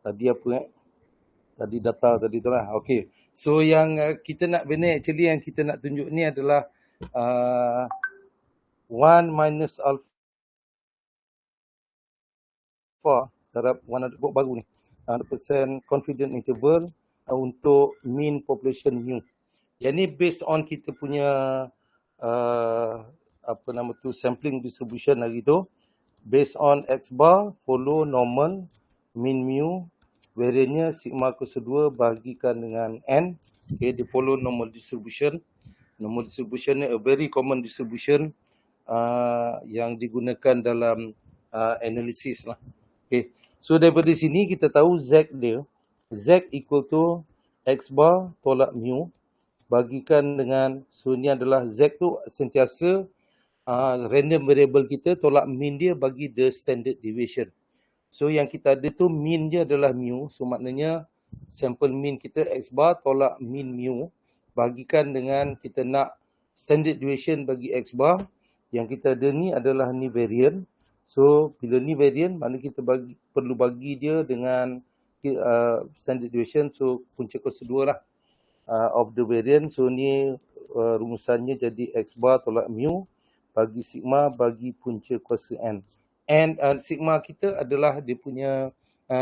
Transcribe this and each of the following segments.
Tadi apa Tadi data tadi tu lah. Okay. So yang kita nak bina actually yang kita nak tunjuk ni adalah 1 minus alpha terhadap 100 baru ni. 100% confident interval untuk mean population mu. Yang ni based on kita punya sampling distribution hari tu. Based on X bar, follow normal, mean mu, variannya sigma kuasa 2 bahagikan dengan N. Okay, dia follow normal distribution. Normal distribution ni a very common distribution yang digunakan dalam analysis lah. Okay, so daripada sini kita tahu Z dia, Z equal to X bar tolak mu bagikan dengan, so ni adalah Z tu sentiasa random variable kita tolak mean dia bagi the standard deviation. So yang kita ada tu mean dia adalah mu. So maknanya sample mean kita X bar tolak mean mu bagikan dengan kita nak standard deviation bagi X bar. Yang kita ada ni adalah ni variant. So bila ni variant, mana kita perlu bagi dia dengan standard deviation. So punca kuasa 2 lah of the variant. So ni rumusannya jadi X bar tolak mu bagi sigma bagi punca kuasa N. And sigma kita adalah dia punya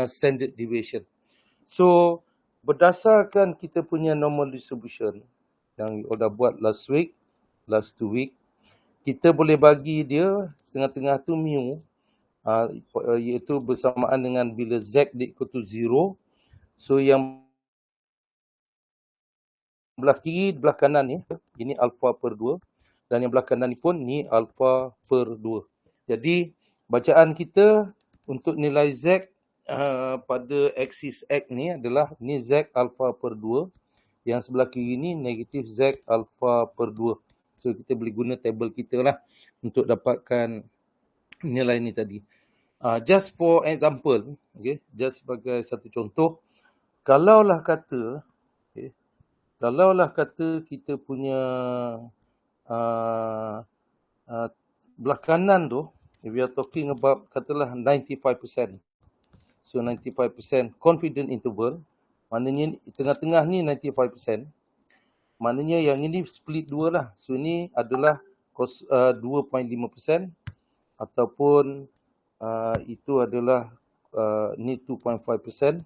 standard deviation. So berdasarkan kita punya normal distribution yang dah buat last 2 week, kita boleh bagi dia tengah-tengah tu mu, iaitu bersamaan dengan bila Z dia equal to 0. So yang belah kiri, belah kanan ni, ini alpha per 2. Dan yang belah kanan ni pun ni alpha per 2. Jadi bacaan kita untuk nilai Z pada aksis X ni adalah ni Z alpha per 2. Yang sebelah kiri ni negatif Z alpha per 2. So kita boleh guna table kita lah untuk dapatkan nilai ni tadi. Just for example, okay, just sebagai satu contoh, kalaulah kata kita punya belah kanan tu, if we are talking about katalah 95%. So 95% confident interval, maknanya tengah-tengah ni 95%. Maknanya yang ini split 2 lah. So ni adalah 2.5% ataupun itu adalah ni 2.5%.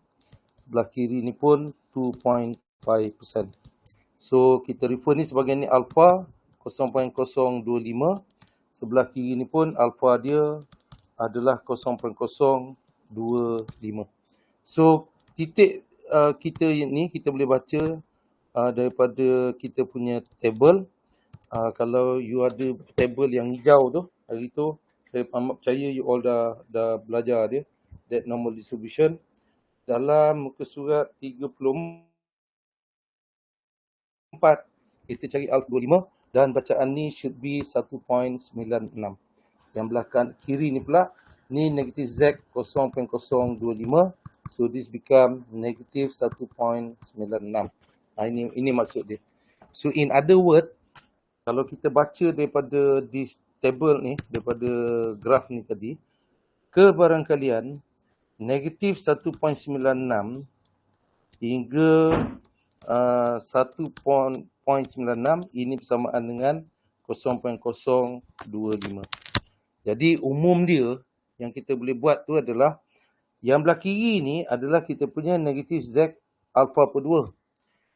Sebelah kiri ni pun 2.5%. So kita refer ni sebagai ni alpha 0.025. Sebelah kiri ni pun alpha dia adalah 0.025. So titik kita ni kita boleh baca daripada kita punya table. Kalau you ada table yang hijau tu, hari tu saya percaya you all dah belajar dia, that normal distribution. Dalam muka surat 34 kita cari alpha 25 dan bacaan ni should be 1.96. Yang belah kiri ni pula ni negatif Z 0.025. So this become negative 1.96. Ini maksud dia. So in other word, kalau kita baca daripada this table ni, daripada graf ni tadi, kebarangkalian negatif 1.96 hingga 1.96 ini bersamaan dengan 0.025. Jadi umum dia yang kita boleh buat tu adalah yang belah kiri ni adalah kita punya negatif Z alpha per 2.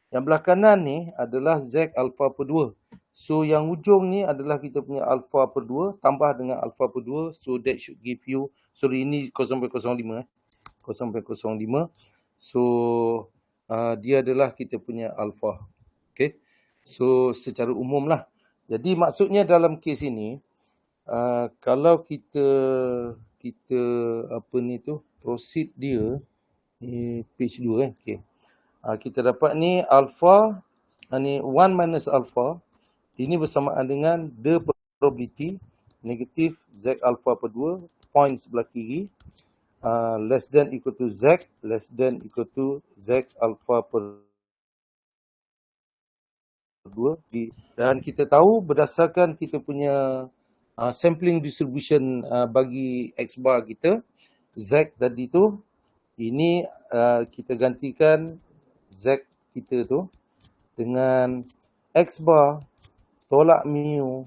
Yang belah kanan ni adalah Z alpha per 2. So yang ujung ni adalah kita punya alpha per 2 tambah dengan alpha per 2. So that should give you, sorry ini 0.05. 0.05. So dia adalah kita punya alpha. Okay. So secara umum lah. Jadi maksudnya dalam kes ini, kalau kita apa ni tu, proceed dia, ni page 2 okay. Kita dapat ni alpha, ni 1 minus alpha, ini bersamaan dengan the probability negatif Z alpha per 2, point sebelah kiri, less than equal to Z, less than equal to Z alpha per 2. Dan kita tahu berdasarkan kita punya sampling distribution bagi X bar kita, Z tadi tu, Ini kita gantikan Z kita tu dengan X bar tolak mu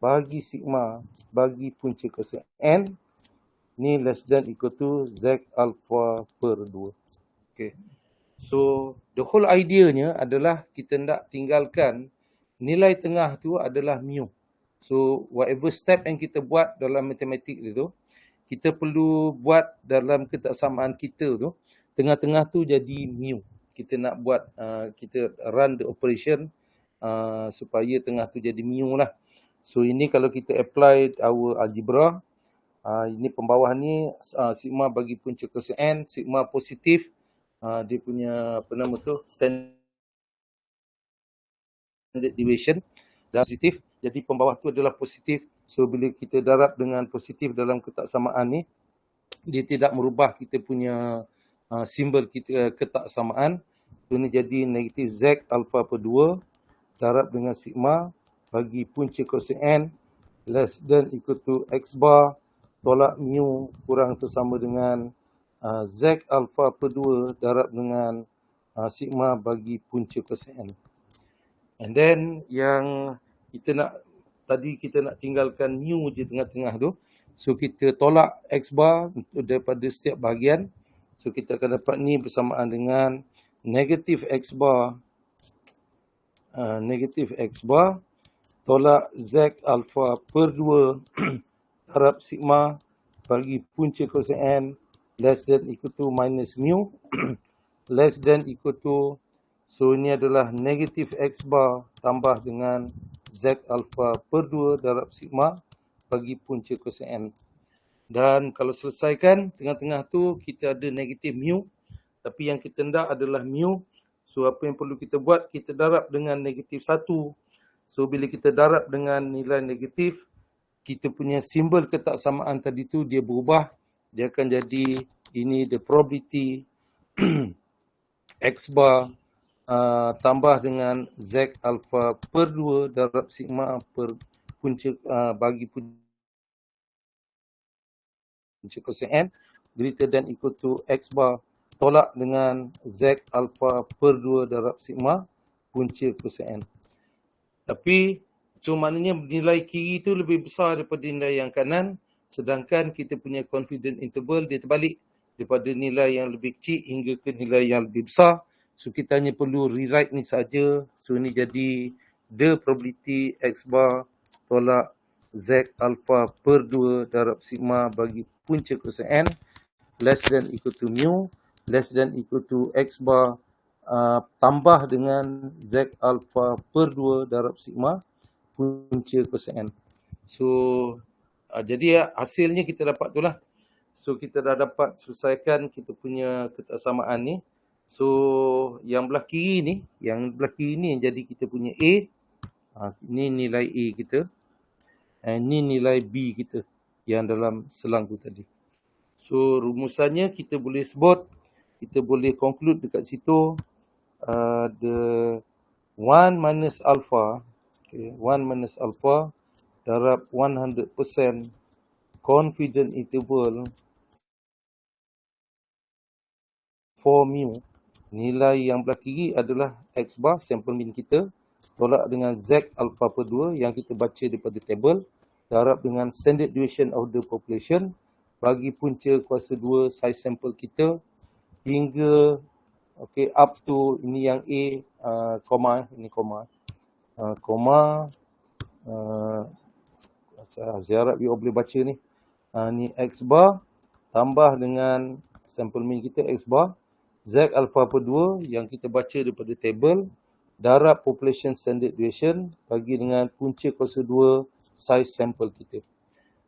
bagi sigma bagi punca kuasa N ni less than equal to Z alpha per 2. Okay. So, the whole idea-nya adalah kita nak tinggalkan nilai tengah tu adalah mu. So, whatever step yang kita buat dalam matematik tu, kita perlu buat dalam ketaksamaan kita tu, tengah-tengah tu jadi mu. Kita nak buat, kita run the operation supaya tengah tu jadi mu lah. So, ini kalau kita apply our algebra, ini pembawah ni sigma bagi punca kuasa N, sigma positif, dia punya apa nama tu standard deviation dan positif. Jadi pembawah tu adalah positif. So bila kita darab dengan positif dalam ketaksamaan ni, dia tidak merubah kita punya simbol kita ketaksamaan. So ni jadi negatif Z alpha per 2 darab dengan sigma bagi punca kuasa N less than equal to X bar tolak mu kurang atau sama dengan Z alpha per 2 darab dengan sigma bagi punca kuasa N. And then yang kita nak, tadi kita nak tinggalkan mu je tengah-tengah tu. So kita tolak X bar daripada setiap bahagian. So kita akan dapat ni bersamaan dengan negatif X bar tolak Z alpha per 2 darab sigma bagi punca kuasa N less than equal to minus mu less than equal to, so ini adalah negatif X bar tambah dengan Z alpha per 2 darab sigma bagi punca kuasa N. Dan kalau selesaikan, tengah-tengah tu kita ada negatif mu, tapi yang kita hendak adalah mu. So apa yang perlu kita buat, kita darab dengan negatif 1. So bila kita darab dengan nilai negatif, kita punya simbol ketaksamaan tadi tu dia berubah. Dia akan jadi, ini the probability X bar tambah dengan Z alpha per 2 darab sigma per punca bagi punca kuasa N greater than equal to X bar tolak dengan Z alpha per 2 darab sigma punca kuasa N. Tapi so maknanya nilai kiri tu lebih besar daripada nilai yang kanan, sedangkan kita punya confidence interval dia terbalik daripada nilai yang lebih kecil hingga ke nilai yang lebih besar. So kita hanya perlu rewrite ni saja. So ni jadi the probability X bar tolak Z alpha per 2 darab sigma bagi punca kuasa N less than equal to mu less than equal to X bar tambah dengan Z alpha per 2 darab sigma punca kuasa N. So jadi hasilnya kita dapat tu lah. So kita dah dapat selesaikan kita punya ketaksamaan ni. So yang belah kiri ni, yang jadi kita punya A. Ni nilai A kita. Ni nilai B kita yang dalam selang tu tadi. So rumusannya kita boleh sebut, kita boleh conclude dekat situ the 1 minus alpha, okay, 1 minus alpha darab 100% confidence interval for mu. Nilai yang belah kiri adalah X bar, sampel mean kita, tolak dengan Z alpha per 2 yang kita baca daripada table, darab dengan standard deviation of the population, bagi punca kuasa 2 size sample kita, hingga okay, up to, ini yang A, ini koma, saya harap you boleh baca ni. Ni X bar, tambah dengan sampel mean kita X bar, Z alpha per 2 yang kita baca daripada table, darab population standard deviation, bagi dengan punca kuasa 2 size sample kita.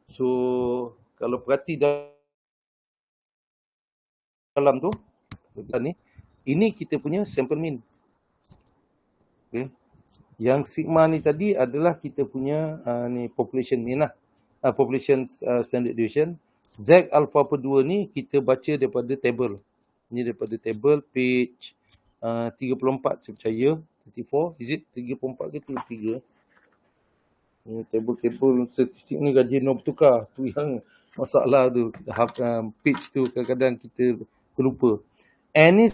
So, kalau perhati dalam tu, ini kita punya sample mean. Okay. Yang sigma ni tadi adalah kita punya ni population mean lah. Population standard deviation. Z alpha per 2 ni kita baca daripada table. Ini daripada table page 34 saya percaya. 34, is it 34 ke 33? Table statistik ni gaji no bertukar. Tu yang masalah tu. Page tu kadang-kadang kita terlupa. N ni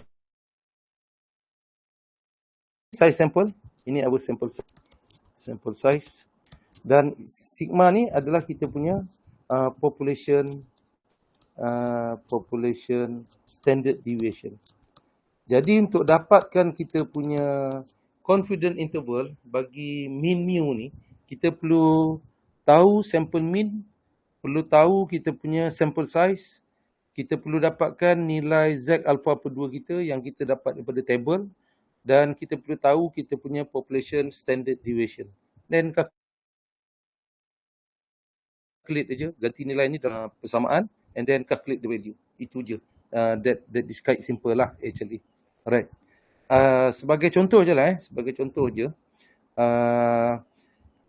size sample. Ini our sample size. Dan sigma ni adalah kita punya population standard deviation. Jadi untuk dapatkan kita punya confidence interval bagi mean mu ni, kita perlu tahu sample mean, perlu tahu kita punya sample size, kita perlu dapatkan nilai Z alpha per 2 kita yang kita dapat daripada table, dan kita perlu tahu kita punya population standard deviation. Dan calculate aja, ganti nilai ni dalam persamaan and then calculate the value. Itu je. That is quite simple lah actually. Alright. Sebagai contoh je lah sebagai contoh je.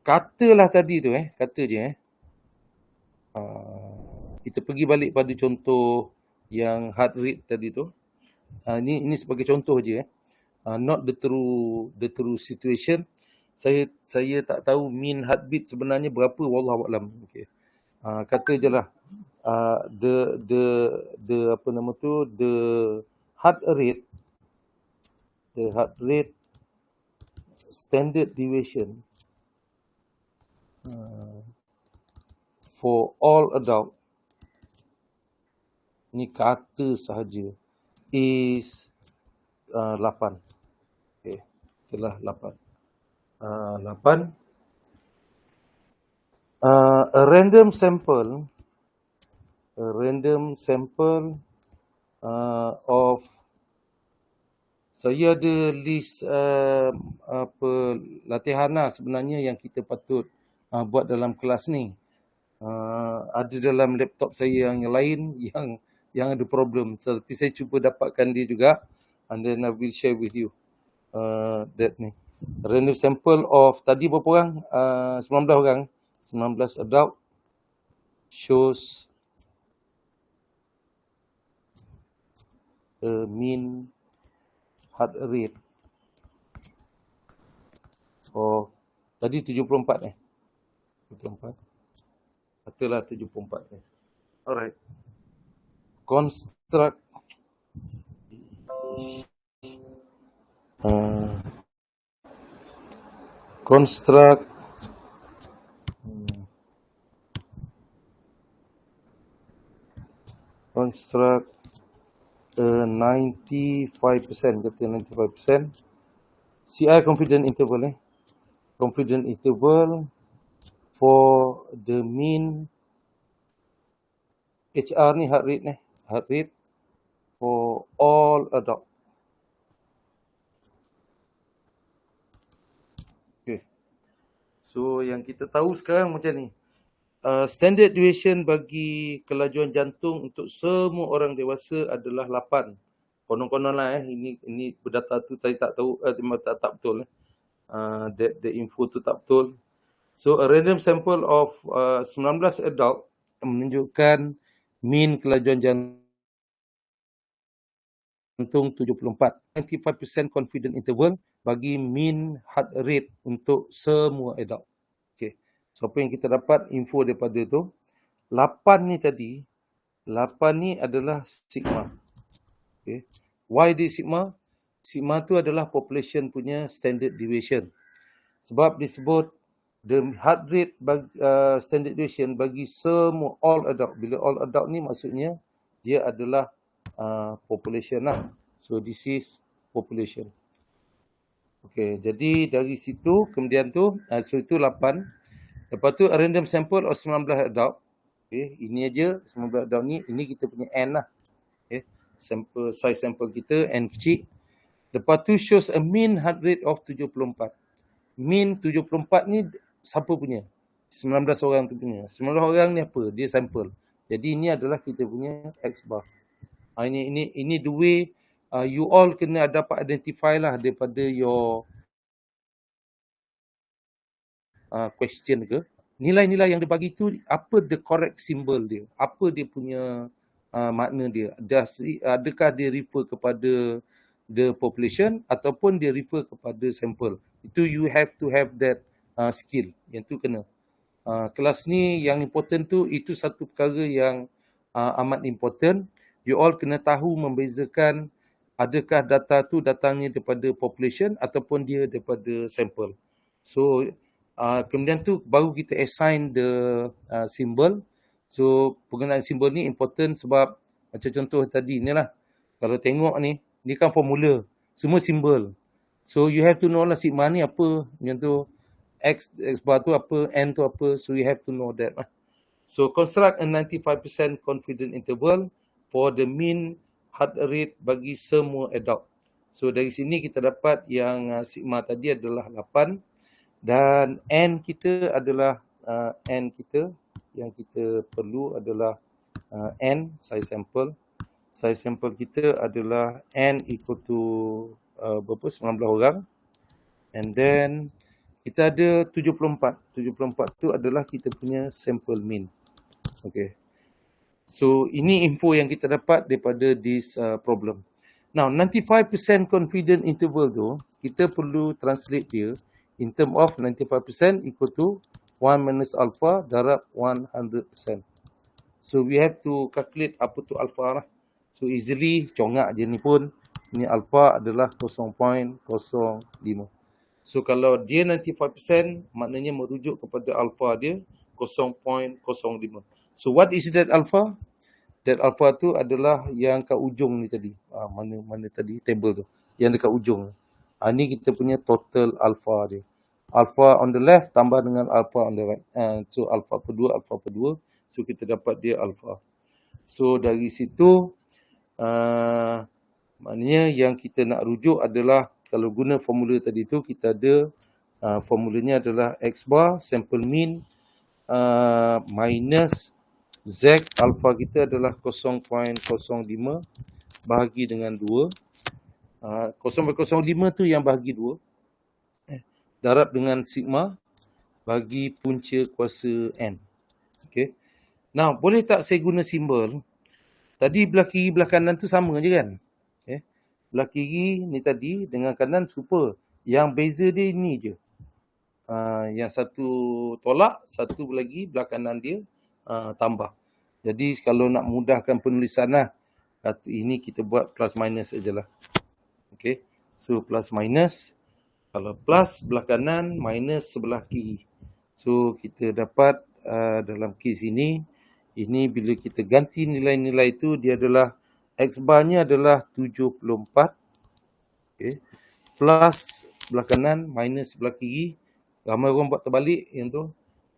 Katalah tadi tu kata je kita pergi balik pada contoh yang heart rate tadi tu. Ini sebagai contoh je not the true situation. Saya tak tahu mean heartbeat sebenarnya berapa, wallahu a'lam. Okey. Kata je lah the apa nama tu, the heart rate standard deviation for all adult, ni kata sahaja, is 8. Okay. Itulah 8. 8. A random sample of, saya ada list latihan lah sebenarnya yang kita patut buat dalam kelas ni. Ada dalam laptop saya yang lain yang ada problem. Tapi saya cuba dapatkan dia juga, and then I will share with you that ni. Random sample of tadi berapa orang? 19 orang. 19 adult shows a mean heart rate of tadi 74 74. Katalah 74 Alright. Construct construct 95%, kata 95% CI confidence interval confidence interval for the mean HR ni, heart rate for all adult. Okay. So yang kita tahu sekarang macam ni. Standard deviation bagi kelajuan jantung untuk semua orang dewasa adalah 8. Konon-konon lah ini berdata tu saya tak tahu, tak betul the info tu tak betul. So a random sample of 19 adult menunjukkan mean kelajuan jantung 74. 95% confidence interval bagi mean heart rate untuk semua adult. Okay. So apa yang kita dapat info daripada tu, 8 ni tadi, 8 ni adalah sigma. Okay. Why di sigma? Sigma tu adalah population punya standard deviation. Sebab disebut the heart rate standard deviation bagi semua all adult. Bila all adult ni maksudnya dia adalah population lah. So this is population. Okay, jadi dari situ kemudian tu, so itu 8. Lepas tu a random sample of 19 adult. Okay, ini aja 19 adult ni, ini kita punya N lah. Okay, size sample kita N kecil. Lepas tu shows a mean heart rate of 74. Mean 74 ni siapa punya? 19 orang tu punya. 19 orang ni apa? Dia sample. Jadi ini adalah kita punya X bar. Ini the way you all kena dapat identify lah daripada your question ke. Nilai-nilai yang dia bagi tu, apa the correct symbol dia? Apa dia punya makna dia? Adakah dia refer kepada the population ataupun dia refer kepada sample? Itu you have to have that skill. Yang tu kena. Kelas ni yang important tu, itu satu perkara yang amat important. you all kena tahu membezakan adakah data tu datangnya daripada population ataupun dia daripada sampel. So kemudian tu baru kita assign the symbol. So penggunaan simbol ni important sebab macam contoh tadi ni lah. Kalau tengok ni kan formula. Semua simbol. So you have to know lah sigma ni apa. Macam tu X bar tu apa, N tu apa. So you have to know that lah. So construct a 95% confident interval for the mean heart rate bagi semua adult. So dari sini kita dapat yang sigma tadi adalah 8 dan N kita adalah N kita yang kita perlu adalah N size sample. Size sample kita adalah N equal to berapa? 19 orang. And then kita ada 74. 74 tu adalah kita punya sample mean. Okay. So ini info yang kita dapat daripada this problem. Now 95% confident interval tu kita perlu translate dia in term of 95% equal to 1 minus alpha darab 100%. So we have to calculate apa tu alpha lah. So easily congak je ni pun. Ni alpha adalah 0.05. So kalau dia 95% maknanya merujuk kepada alpha dia 0.05. So what is that alpha? That alpha tu adalah yang kat ujung ni tadi. Mana tadi table tu. Yang dekat ujung. Ni kita punya total alpha dia. Alpha on the left tambah dengan alpha on the right. So alpha per 2, alpha per 2. So kita dapat dia alpha. So dari situ maknanya yang kita nak rujuk adalah kalau guna formula tadi tu kita ada formulanya adalah X bar sample mean minus Z alpha kita adalah 0.05 bahagi dengan 2. 0.05 tu yang bahagi 2. Darab dengan sigma bagi punca kuasa N. Okay. Now, boleh tak saya guna simbol? Tadi belah kiri belah kanan tu sama je kan? Okay. Belah kiri ni tadi dengan kanan serupa. Yang beza dia ni je. Yang satu tolak, satu lagi belah kanan dia tambah. Jadi kalau nak mudahkan penulisan lah, ini kita buat plus minus sajalah. Okay. So plus minus. Kalau plus sebelah kanan, minus sebelah kiri. So kita dapat dalam kes ini bila kita ganti nilai-nilai itu, dia adalah X bar-nya adalah 74. Okay. Plus sebelah kanan, minus sebelah kiri. Ramai orang buat terbalik yang tu.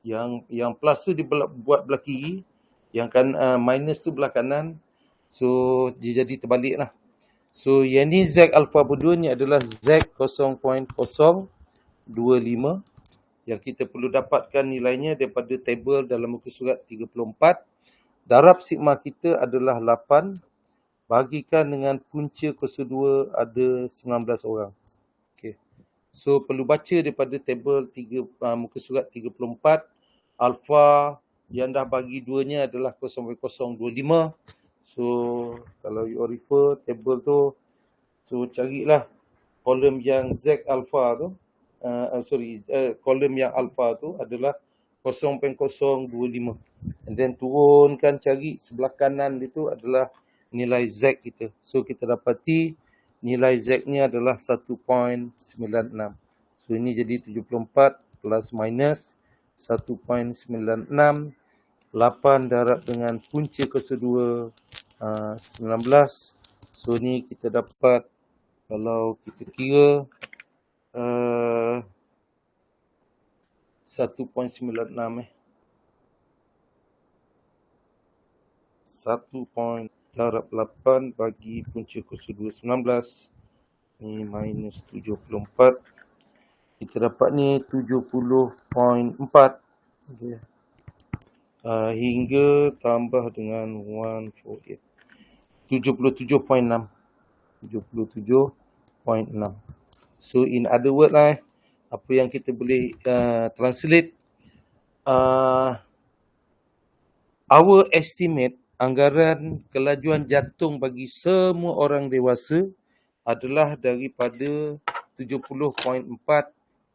Yang plus tu dia buat belah kiri. Yang kan minus tu belah kanan. So dia jadi terbalik lah. So yang ni Z alpha berdua ni adalah Z 0.025 yang kita perlu dapatkan nilainya daripada table dalam muka surat 34. Darab sigma kita adalah 8 bagikan dengan punca kuasa 2 ada 19 orang. Okay. So perlu baca daripada table muka surat 34 alpha yang dah bagi 2-nya adalah 0.025. So kalau you refer table tu, so carilah kolom yang Z alpha tu, kolom yang alpha tu adalah 0.025. And then turunkan cari sebelah kanan itu adalah nilai Z kita. So kita dapati nilai Z-nya adalah 1.96. So ini jadi 74 plus minus 1.96. 8 darab dengan punca kuasa 2 19. So ni kita dapat kalau kita kira 1.96 1 darab 8 bagi punca kuasa 2 19. Ni minus 74. Kita dapat ni 70.4. Okay. Hingga tambah dengan 148. 77.6. So in other word lah, apa yang kita boleh translate, our estimate anggaran kelajuan jantung bagi semua orang dewasa adalah daripada 70.4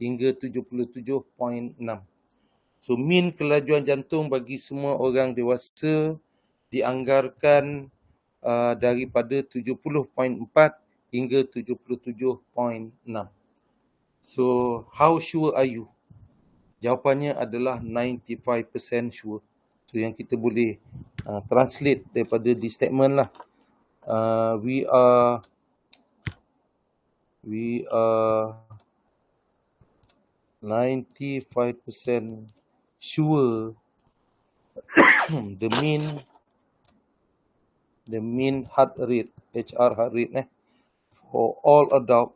hingga 77.6. So mean kelajuan jantung bagi semua orang dewasa dianggarkan daripada 70.4 hingga 77.6. So, how sure are you? Jawapannya adalah 95% sure. So, yang kita boleh translate daripada di statement lah. We are 95% sure the mean heart rate, HR heart rate for all adult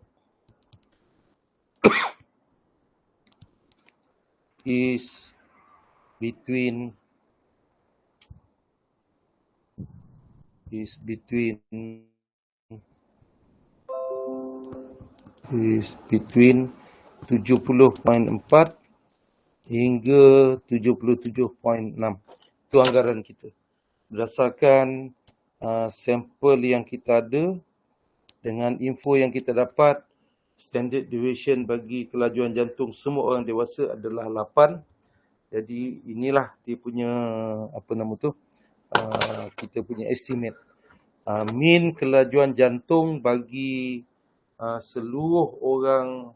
is between 70.4 hingga 77.6. Itu anggaran kita. Berdasarkan sampel yang kita ada, dengan info yang kita dapat, standard deviation bagi kelajuan jantung semua orang dewasa adalah 8. Jadi inilah dia punya kita punya estimate. Mean kelajuan jantung bagi seluruh orang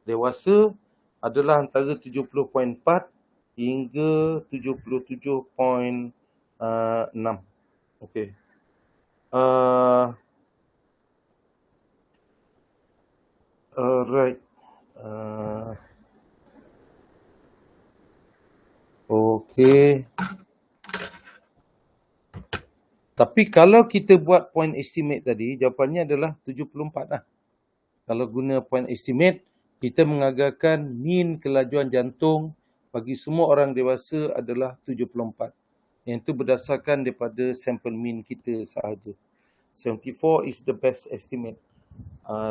dewasa adalah antara 70.4 hingga 77.6. Okey. Alright. Okey. Tapi kalau kita buat point estimate tadi, jawapannya adalah 74 lah. Kalau guna point estimate, kita mengagakkan mean kelajuan jantung bagi semua orang dewasa adalah 74. Yang itu berdasarkan daripada sampel mean kita sahaja. 74 is the best estimate.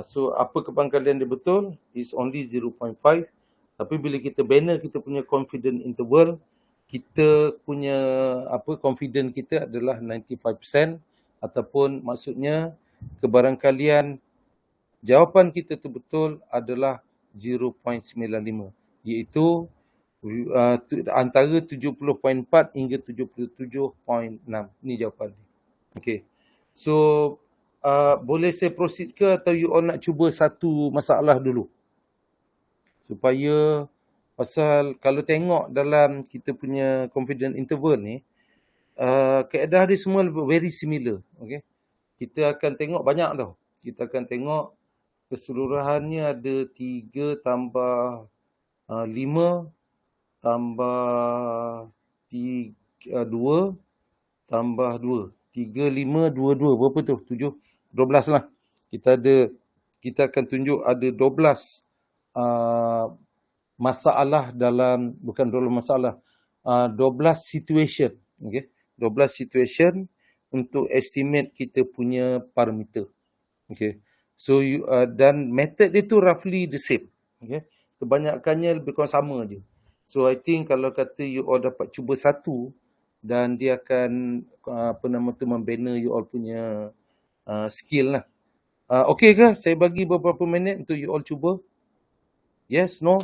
So, apa kepangkalian dia betul? Is only 0.5. Tapi bila kita banner kita punya confident interval, kita punya confident kita adalah 95%, ataupun maksudnya kebarangkalian jawapan kita tu betul adalah 0.95, iaitu antara 70.4 hingga 77.6. Ni jawapan dia. Okay. So, boleh saya proceed ke atau you all nak cuba satu masalah dulu? Supaya, pasal kalau tengok dalam kita punya confidence interval ni, kaedah dia semua very similar. Okay? Kita akan tengok banyak tau. Kita akan tengok keseluruhannya ada 3 tambah 5 tambah 2 tambah 2. 3, 5, 2, 2. Berapa tu? 7, 12 lah. Kita akan tunjuk ada 12 masalah dalam, bukan 12 masalah, 12 situation. Okay? 12 situation untuk estimate kita punya parameter. Okay. So, dan method dia tu roughly the same. Okay. Kebanyakannya lebih kurang sama je. So, I think kalau kata you all dapat cuba satu, dan dia akan membina you all punya skill lah. Okay ke? Saya bagi beberapa minit untuk you all cuba. Yes? No?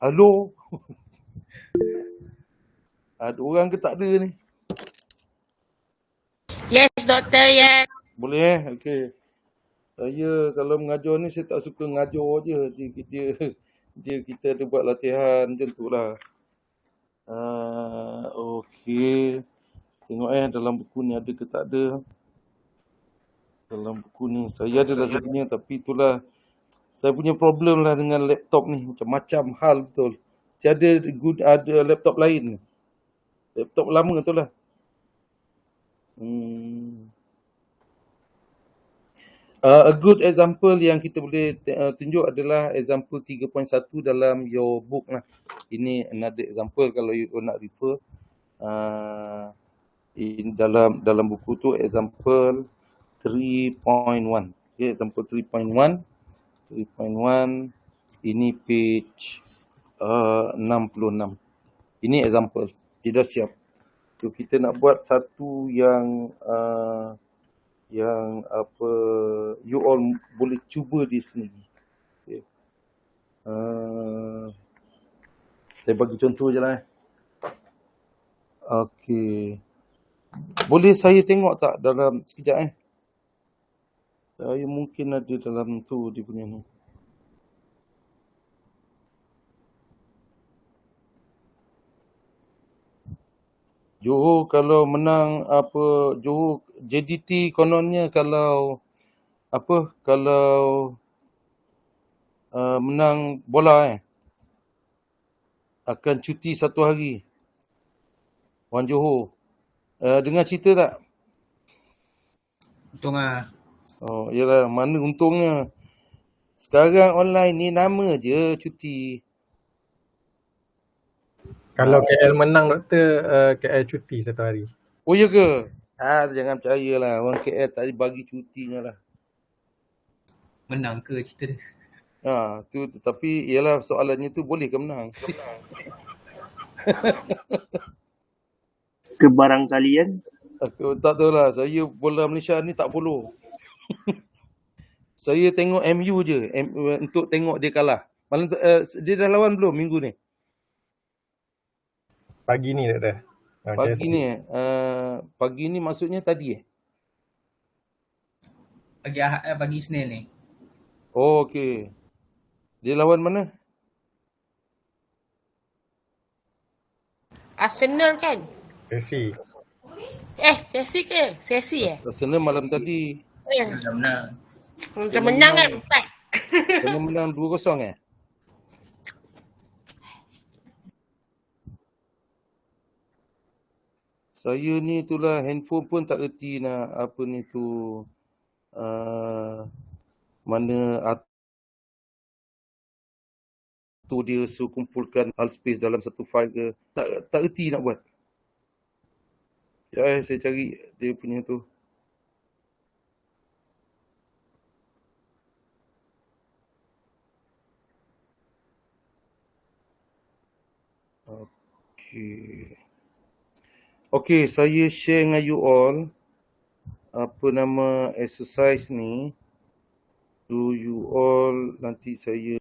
Hello? Ada orang ke tak ada ni? Yes, doktor, yes. Boleh okay. Saya kalau mengajar ni saya tak suka mengajar je. Kita ada buat latihan macam tu lah. Okay. Tengok dalam buku ni ada ke tak ada. Dalam buku ni saya ada lah sebenarnya, tapi itulah saya punya problem lah dengan laptop ni. Macam-macam hal betul. Saya ada laptop lain. Laptop lama tu lah. A good example yang kita boleh tunjuk adalah example 3.1 dalam your book lah. Ini another example kalau you nak refer. Dalam buku tu example 3.1. Okay, example 3.1. 3.1 ini page 66. Ini example. Tidak siap. So, kita nak buat satu yang you all boleh cuba di sendiri. Okay. Saya bagi contoh je lah. Okay. Boleh saya tengok tak dalam sekejap Saya mungkin ada dalam tu dia punya ni. Johor kalau menang Johor JDT kononnya kalau menang bola akan cuti 1 hari. Orang Johor. Dengar cerita tak? Untung lah. Oh, yalah, mana untungnya. Sekarang online ni nama je cuti. Kalau KL menang doktor, KL cuti 1 hari. Oh ya ke? Jangan percayalah. Orang KL tak bagi cutinya lah. Menang ke cerita dia? Tu tapi ialah soalannya tu boleh ke menang? Kebarangkalian. Aku tak tahu lah. Saya bola Malaysia ni tak follow. Saya tengok MU je untuk tengok dia kalah. Malam dia dah lawan belum minggu ni? Pagi ni doktor. Pagi ni maksudnya tadi Pagi Ahad, pagi Isnin ni. Oh, okey. Dia lawan mana? Arsenal kan? Chelsea. Chelsea ke? Chelsea Arsenal malam tadi. Dah menang. Macam menang kan? 4. Kena menang 2-0 Saya ni itulah handphone pun tak erti nak apa ni tu mana tu dia suruh kumpulkan file space dalam satu file ke. Tak erti nak buat. Saya cari dia punya tu. Okay, saya share dengan you all apa nama exercise ni. To you all nanti saya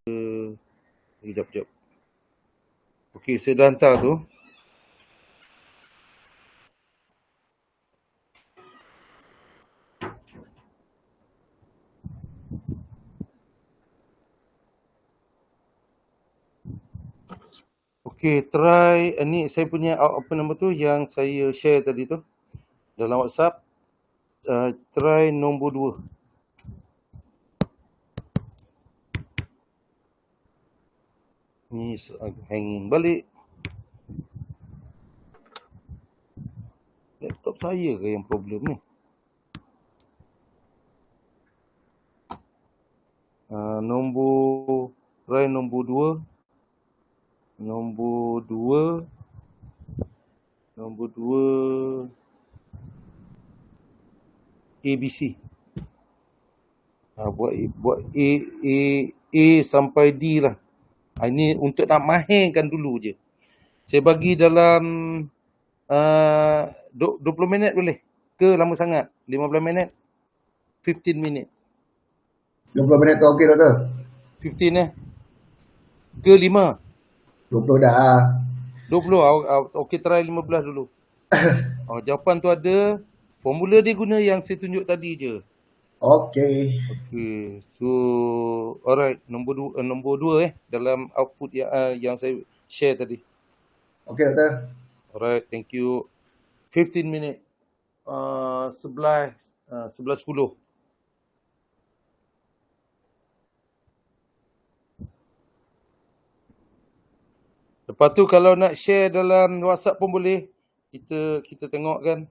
Sekejap. Okay, saya dah hantar tu. Okay, try ni saya punya apa nama tu yang saya share tadi tu dalam WhatsApp. Try nombor 2. Ni hanging balik. Laptop saya ke yang problem ni? Try nombor 2. Nombor 2 ABC. Buat A sampai D lah. Ini untuk nak mahirkan dulu je. Saya bagi dalam 20 minit boleh? Ke lama sangat? 15 minit? 15 minit? 20 minit tu okey doktor? 15 Ke 5? 20 dah. 20? Okey, try 15 dulu. Jawapan tu ada. Formula dia guna yang saya tunjuk tadi je. Okey. So, alright. Nombor 2 dalam output yang saya share tadi. Okey doktor. Alright, thank you. 15 minit. 11:10. Lepas tu kalau nak share dalam WhatsApp pun boleh. Kita tengok kan.